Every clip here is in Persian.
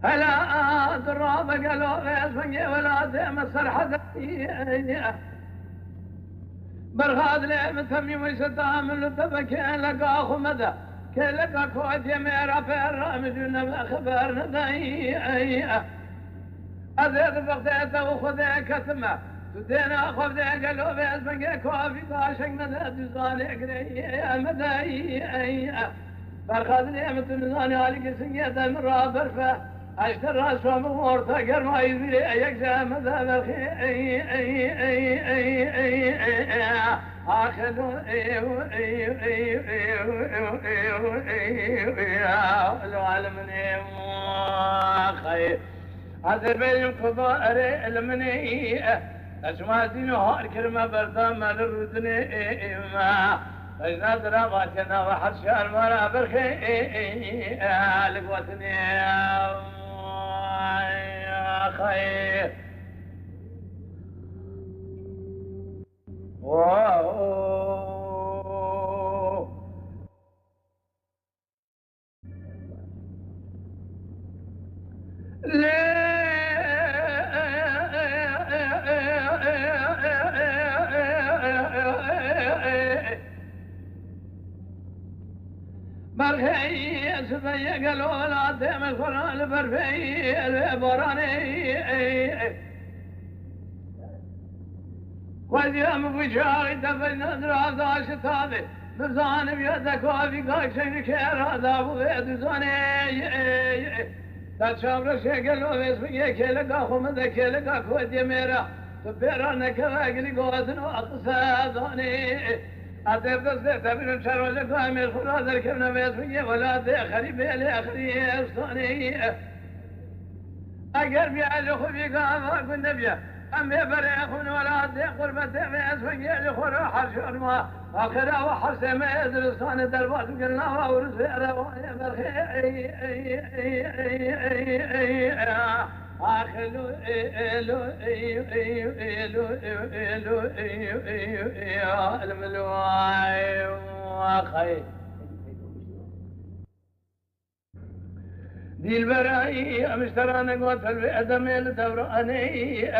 هلا درابة قالوا غيظ ولا مصر حذائي برغاد لي متمي ويسدها من لطبك لقى أخو مدى كلقى كوت يميرا فير مدون خبر ندائي أذيذ بغديته وخذي كتمه تدينا أخو بدي قالوا غيظ بنجي كوفي قاشق ندى دزاني قري مدائي برغاد لي متنزاني هالك سنجيته من رابر فيه أشتر راسه مورتا قرما يزيلي أيكسا مذهب الخي آخذوا العالمني خير هذا بين كبار المني أسماتي نهار كرمة بردام للردني ما فإذا دراباتنا وحد شهر مرا برخي لقوتني خير برخي سبي قالوا لا دم القرآن برفي البراني واليوم بشاري دفن نظرة داش تابي بزان بيدك وفي قايشين كير هذا بغيد زاني تشابر شيء قالوا بسمي كيلك أخو مدى كيلك أخو ديميرا تبيرانك واقلي قوتن وأقصى ذاني أتيب دستي تبين شروج قائم الخراج الكبنة بيسمي ولا تأخري بيلي أخري أفصاني أقرب يا لخبي قام أكون نبيا أم يبري أخون ولا تي قربة بيسمي لخرا حرشون ما آخر وحرس ما يدرسان دربات قلنا ورس في رواية برخي آخلو الملواي وخي دي البرائي مشترانا قوة الأدمي الدوراني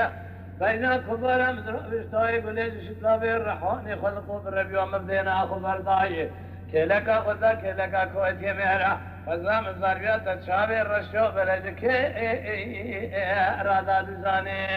بين كبار مزرعة بشتاي قليش شطابي الرحواني خلقوا بالربيع مبدينا أخو برداي كيلك أخذا كيلك كويت يميرا فزام الزاربيات تشابي الرشو بلجك رادا دزاني